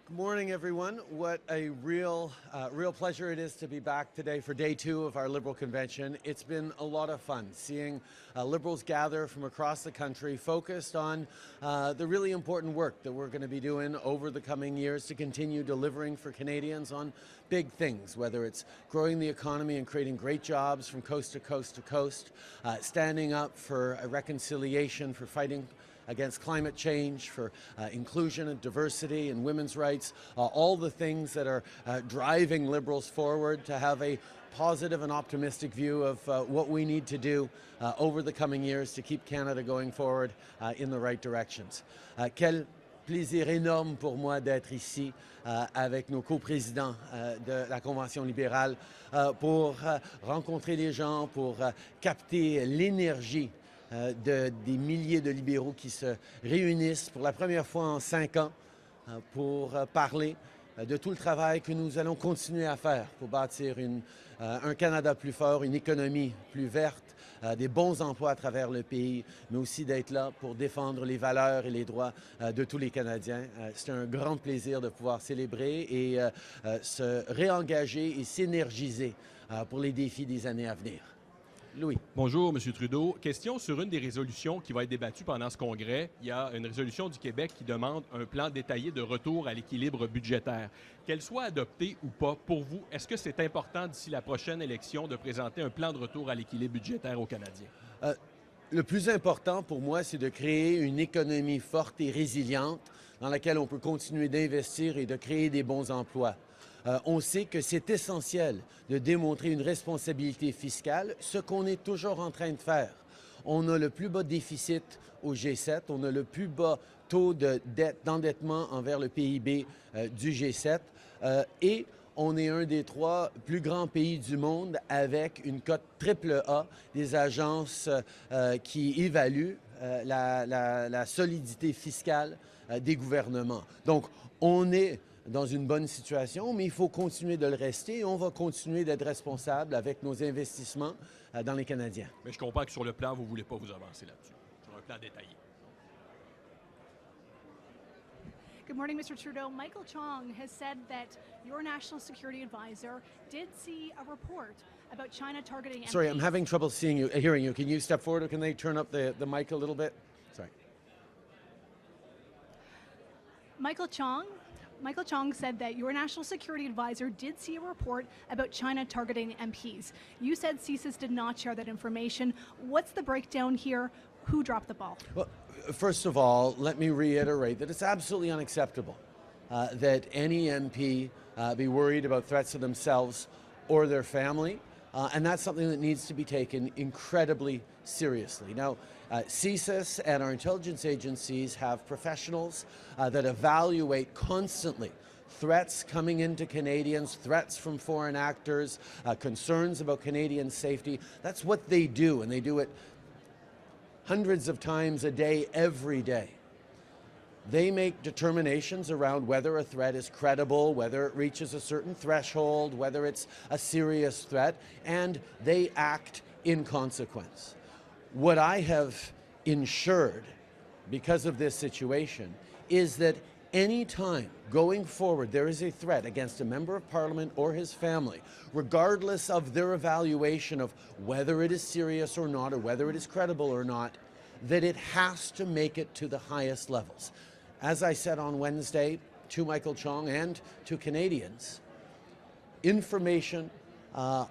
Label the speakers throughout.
Speaker 1: Good morning, everyone. What a real pleasure it is to be back today for day 2 of our Liberal Convention. It's been a lot of fun seeing Liberals gather from across the country focused on the really important work that we're going to be doing over the coming years to continue delivering for Canadians on big things, whether it's growing the economy and creating great jobs from coast to coast to coast, standing up for a reconciliation, for fighting against climate change, for inclusion and diversity and women's rights, all the things that are driving Liberals forward to have a positive and optimistic view of what we need to do over the coming years to keep Canada going forward in the right directions. Quel plaisir énorme pour moi d'être ici avec nos coprésidents de la Convention libérale pour rencontrer les gens, pour capter l'énergie des milliers de libéraux qui se réunissent pour la première fois en 5 ans pour parler de tout le travail que nous allons continuer à faire pour bâtir un Canada plus fort, une économie plus verte, des bons emplois à travers le pays, mais aussi d'être là pour défendre les valeurs et les droits de tous les Canadiens. C'est un grand plaisir de pouvoir célébrer et se réengager et s'énergiser pour les défis des années à venir. Louis.
Speaker 2: Bonjour, M. Trudeau. Question sur une des résolutions qui va être débattue pendant ce congrès. Il y a une résolution du Québec qui demande un plan détaillé de retour à l'équilibre budgétaire. Qu'elle soit adoptée ou pas, pour vous, est-ce que c'est important d'ici la prochaine élection de présenter un plan de retour à l'équilibre budgétaire aux Canadiens?
Speaker 1: Le plus important pour moi, c'est de créer une économie forte et résiliente dans laquelle on peut continuer d'investir et de créer des bons emplois. On sait que c'est essentiel de démontrer une responsabilité fiscale, ce qu'on est toujours en train de faire. On a le plus bas déficit au G7, on a le plus bas taux d'endettement envers le PIB du G7 et on est un des 3 plus grands pays du monde avec une cote AAA des agences qui évaluent la solidité fiscale des gouvernements. Donc, on est dans une bonne situation, mais il faut continuer de le rester et on va continuer d'être responsable avec nos investissements dans les Canadiens.
Speaker 2: Mais je comprends que sur le plan, vous ne voulez pas vous avancer là-dessus, sur un plan détaillé.
Speaker 3: Good morning, Mr. Trudeau. Michael Chong has said that your national security advisor did see a report about China targeting MPs.
Speaker 1: Sorry, I'm having trouble hearing you. Can you step forward or can they turn up the mic a little bit? Sorry.
Speaker 3: Michael Chong said that your national security advisor did see a report about China targeting MPs. You said CSIS did not share that information. What's the breakdown here? Who dropped the ball?
Speaker 1: Well, first of all, let me reiterate that it's absolutely unacceptable that any MP be worried about threats to themselves or their family. And that's something that needs to be taken incredibly seriously. Now, CSIS and our intelligence agencies have professionals that evaluate constantly threats coming into Canadians, threats from foreign actors, concerns about Canadian safety. That's what they do, and they do it hundreds of times a day, every day. They make determinations around whether a threat is credible, whether it reaches a certain threshold, whether it's a serious threat, and they act in consequence. What I have ensured because of this situation is that any time going forward there is a threat against a member of Parliament or his family, regardless of their evaluation of whether it is serious or not, or whether it is credible or not, that it has to make it to the highest levels. As I said on Wednesday to Michael Chong and to Canadians, information that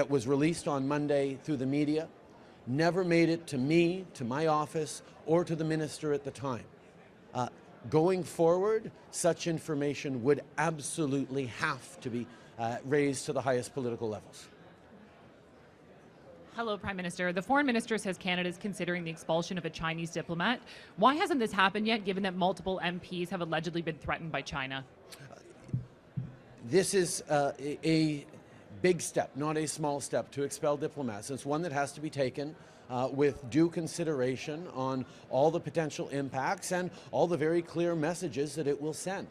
Speaker 1: was released on Monday through the media never made it to me, to my office, or to the minister at the time. Going forward, such information would absolutely have to be raised to the highest political levels.
Speaker 4: Hello, Prime Minister. The Foreign Minister says Canada is considering the expulsion of a Chinese diplomat. Why hasn't this happened yet, given that multiple MPs have allegedly been threatened by China?
Speaker 1: This is a big step, not a small step, to expel diplomats. It's one that has to be taken with due consideration on all the potential impacts and all the very clear messages that it will send.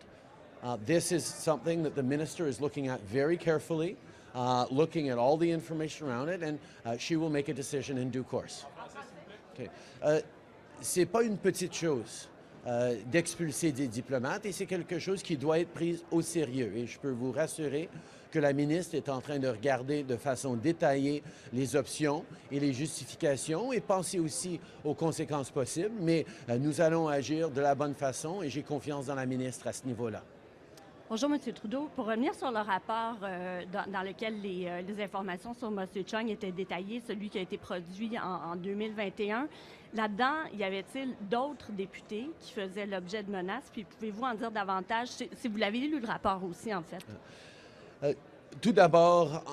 Speaker 1: This is something that the Minister is looking at very carefully, looking at all the information around it, and she will make a decision in due course. Okay. C'est pas une petite chose. d'expulser des diplomates et c'est quelque chose qui doit être pris au sérieux. Et je peux vous rassurer que la ministre est en train de regarder de façon détaillée les options et les justifications et penser aussi aux conséquences possibles. Mais nous allons agir de la bonne façon et j'ai confiance dans la ministre à ce niveau-là.
Speaker 5: Bonjour, M. Trudeau. Pour revenir sur le rapport dans lequel les informations sur M. Chong étaient détaillées, celui qui a été produit en 2021, là-dedans, y avait-il d'autres députés qui faisaient l'objet de menaces? Puis pouvez-vous en dire davantage, si vous l'avez lu le rapport aussi, en fait?
Speaker 1: Tout d'abord,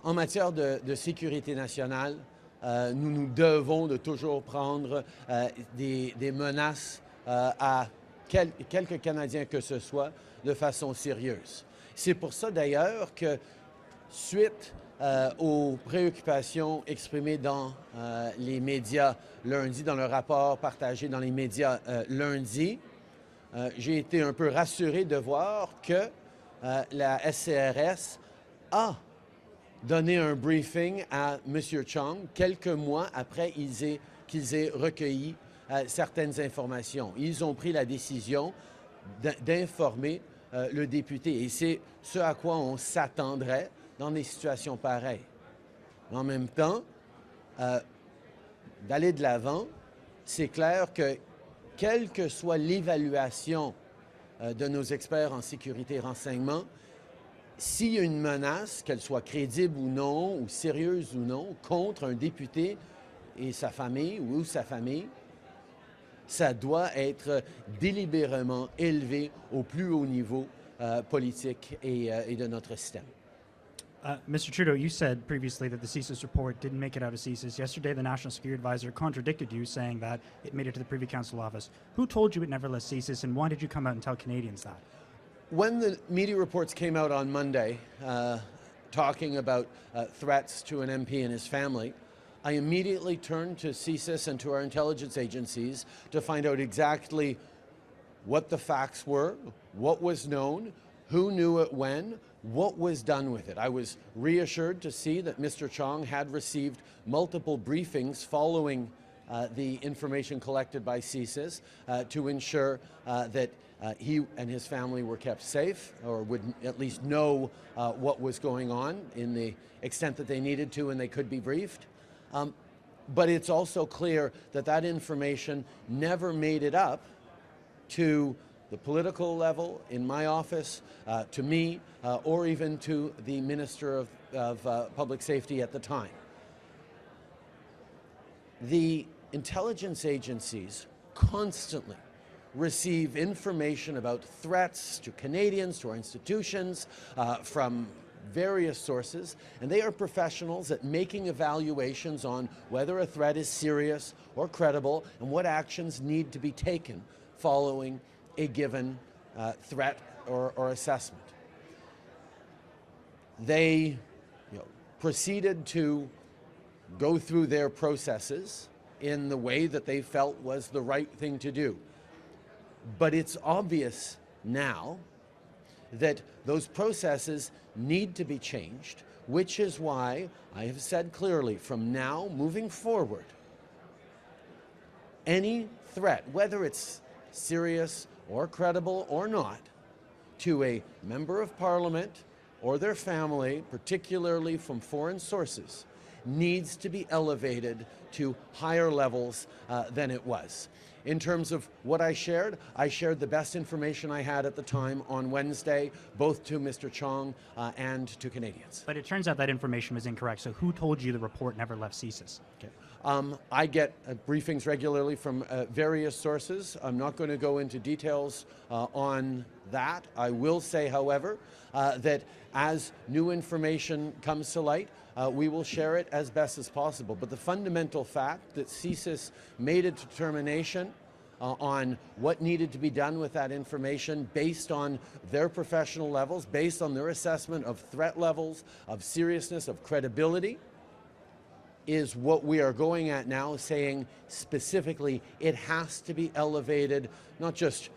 Speaker 1: en matière de sécurité nationale, nous nous devons de toujours prendre des menaces à quelques Canadiens que ce soit de façon sérieuse. C'est pour ça d'ailleurs que, suite aux préoccupations exprimées dans les médias lundi, dans le rapport partagé dans les médias lundi, j'ai été un peu rassuré de voir que la SCRS a donné un briefing à M. Chong quelques mois après qu'ils aient recueilli certaines informations. Ils ont pris la décision d'informer le député et c'est ce à quoi on s'attendrait dans des situations pareilles. En même temps, d'aller de l'avant, c'est clair que quelle que soit l'évaluation de nos experts en sécurité et renseignement, s'il y a une menace, qu'elle soit crédible ou non, ou sérieuse ou non, contre un député et sa famille ou sa famille, ça doit être délibérément élevé au plus haut niveau politique et de notre système.
Speaker 6: Mr. Trudeau, you said previously that the CSIS report didn't make it out of CSIS. Yesterday, the National Security Advisor contradicted you, saying that it made it to the Privy Council office. Who told you it never left CSIS, and why did you come out and tell Canadians that?
Speaker 1: When the media reports came out on Monday, talking about threats to an MP and his family, I immediately turned to CSIS and to our intelligence agencies to find out exactly what the facts were, what was known, who knew it when, what was done with it. I was reassured to see that Mr. Chong had received multiple briefings following the information collected by CSIS to ensure that he and his family were kept safe or would at least know what was going on in the extent that they needed to and they could be briefed. But it's also clear that that information never made it up to the political level, in my office, to me, or even to the Minister of Public Safety at the time. The intelligence agencies constantly receive information about threats to Canadians, to our institutions, from various sources, and they are professionals at making evaluations on whether a threat is serious or credible and what actions need to be taken following a given threat or assessment. They proceeded to go through their processes in the way that they felt was the right thing to do. But it's obvious now that those processes need to be changed, which is why I have said clearly from now moving forward, any threat, whether it's serious or credible or not, to a member of Parliament or their family, particularly from foreign sources, needs to be elevated to higher levels than it was. In terms of what I shared the best information I had at the time on Wednesday, both to Mr. Chong and to Canadians.
Speaker 6: But it turns out that information was incorrect. So who told you the report never left CSIS?
Speaker 1: Okay. I get briefings regularly from various sources. I'm not going to go into details on that. I will say, however, that as new information comes to light, we will share it as best as possible. But the fundamental fact that CSIS made a determination on what needed to be done with that information based on their professional levels, based on their assessment of threat levels, of seriousness, of credibility, is what we are going at now, saying specifically it has to be elevated, not just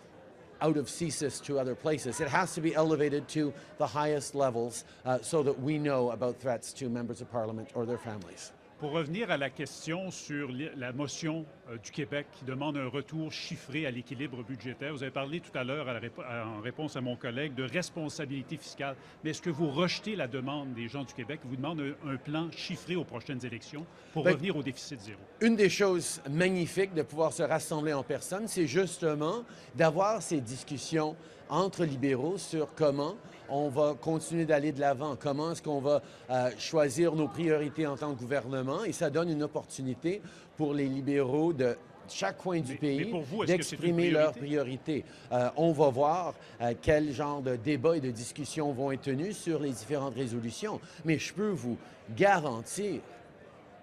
Speaker 1: out of CSIS to other places. It has to be elevated to the highest levels so that we know about threats to members of Parliament or their families.
Speaker 7: Pour revenir à la question sur la motion du Québec qui demande un retour chiffré à l'équilibre budgétaire, vous avez parlé tout à l'heure en réponse à mon collègue de responsabilité fiscale. Mais est-ce que vous rejetez la demande des gens du Québec qui vous demandent un plan chiffré aux prochaines élections pour revenir au déficit zéro?
Speaker 1: Une des choses magnifiques de pouvoir se rassembler en personne, c'est justement d'avoir ces discussions entre libéraux sur comment on va continuer d'aller de l'avant, comment est-ce qu'on va choisir nos priorités en tant que gouvernement. Et ça donne une opportunité pour les libéraux de chaque coin du pays d'exprimer leurs priorités. On va voir quel genre de débats et de discussions vont être tenus sur les différentes résolutions. Mais je peux vous garantir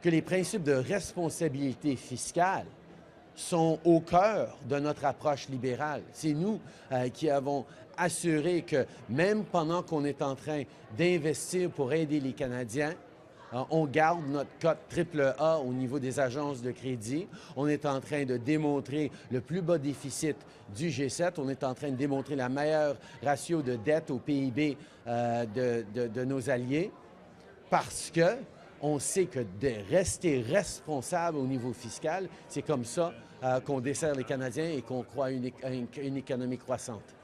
Speaker 1: que les principes de responsabilité fiscale sont au cœur de notre approche libérale. C'est nous qui avons assuré que même pendant qu'on est en train d'investir pour aider les Canadiens, on garde notre cote AAA au niveau des agences de crédit. On est en train de démontrer le plus bas déficit du G7. On est en train de démontrer la meilleure ratio de dette au PIB de nos alliés parce que on sait que de rester responsable au niveau fiscal, c'est comme ça qu'on dessert les Canadiens et qu'on croit à une économie croissante.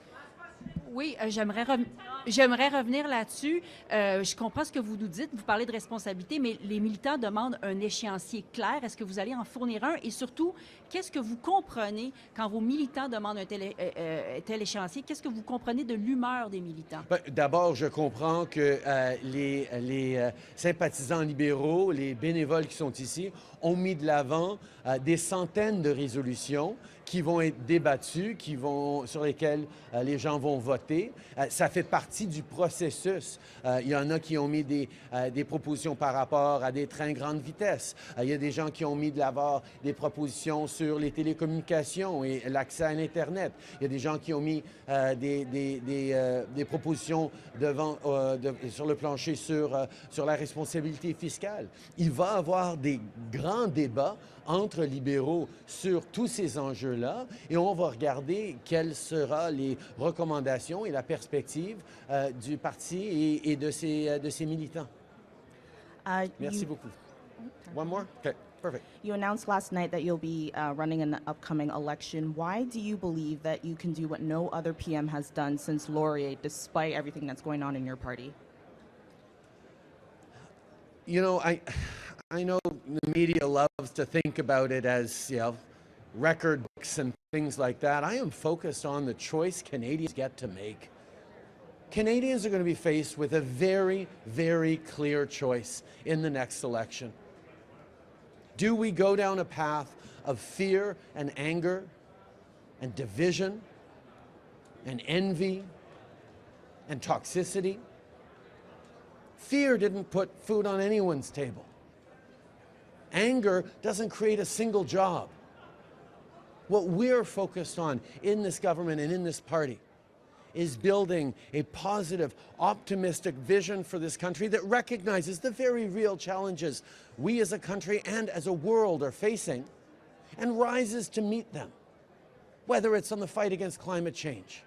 Speaker 8: Oui, j'aimerais revenir là-dessus. Je comprends ce que vous nous dites. Vous parlez de responsabilité, mais les militants demandent un échéancier clair. Est-ce que vous allez en fournir un? Et surtout, qu'est-ce que vous comprenez quand vos militants demandent un tel échéancier? Qu'est-ce que vous comprenez de l'humeur des militants?
Speaker 1: D'abord, je comprends que les sympathisants libéraux, les bénévoles qui sont ici, ont mis de l'avant des centaines de résolutions qui vont être débattues, sur lesquelles les gens vont voter. Ça fait partie du processus. Il y en a qui ont mis des propositions par rapport à des trains grande vitesse. Il y a des gens qui ont mis de l'avant des propositions sur les télécommunications et l'accès à l'Internet. Il y a des gens qui ont mis des propositions sur le plancher sur la responsabilité fiscale. Il va y avoir des grands débats entre libéraux sur tous ces enjeux-là et on va regarder quelles seront les recommandations et la perspective du parti et de ses militants. Merci beaucoup. One more? Okay, perfect.
Speaker 9: You announced last night that you'll be running in the upcoming election. Why do you believe that you can do what no other PM has done since Laurier, despite everything that's going on in your party?
Speaker 1: You know, I know the media loves to think about it as, record books and things like that. I am focused on the choice Canadians get to make. Canadians are going to be faced with a very, very clear choice in the next election. Do we go down a path of fear and anger and division and envy and toxicity? Fear didn't put food on anyone's table. Anger doesn't create a single job. What we're focused on in this government and in this party is building a positive, optimistic vision for this country that recognizes the very real challenges we as a country and as a world are facing and rises to meet them. Whether it's on the fight against climate change,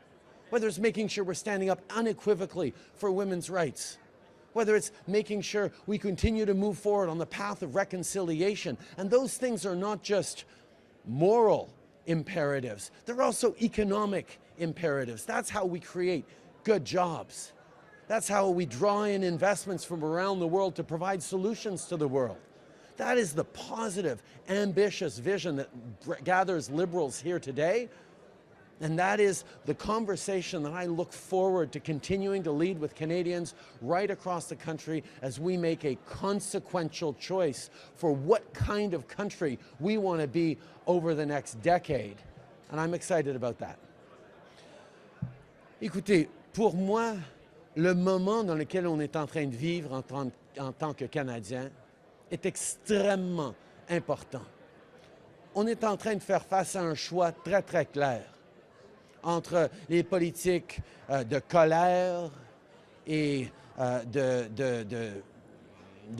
Speaker 1: whether it's making sure we're standing up unequivocally for women's rights, whether it's making sure we continue to move forward on the path of reconciliation. And those things are not just moral imperatives, they're also economic imperatives. That's how we create good jobs. That's how we draw in investments from around the world to provide solutions to the world. That is the positive, ambitious vision that gathers Liberals here today. And that is the conversation that I look forward to continuing to lead with Canadians right across the country as we make a consequential choice for what kind of country we want to be over the next decade. And I'm excited about that. Écoutez, pour moi, le moment dans lequel on est en train de vivre en tant que Canadien est extrêmement important. On est en train de faire face à un choix très, très clair entre les politiques de colère et de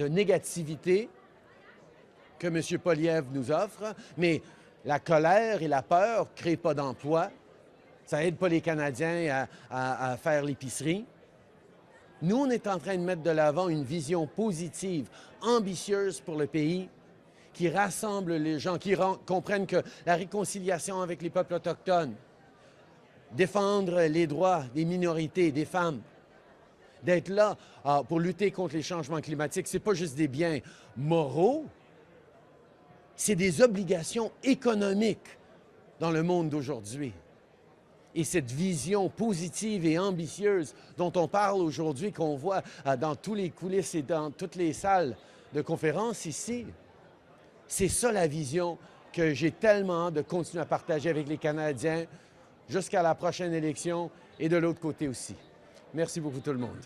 Speaker 1: négativité que M. Poilievre nous offre, mais la colère et la peur ne créent pas d'emploi, ça n'aide pas les Canadiens à faire l'épicerie. Nous, on est en train de mettre de l'avant une vision positive, ambitieuse pour le pays, qui rassemble les gens, qui comprennent que la réconciliation avec les peuples autochtones, défendre les droits des minorités, des femmes, d'être là pour lutter contre les changements climatiques, ce n'est pas juste des biens moraux, c'est des obligations économiques dans le monde d'aujourd'hui. Et cette vision positive et ambitieuse dont on parle aujourd'hui, qu'on voit dans tous les coulisses et dans toutes les salles de conférences ici, c'est ça la vision que j'ai tellement hâte de continuer à partager avec les Canadiens jusqu'à la prochaine élection et de l'autre côté aussi. Merci beaucoup tout le monde.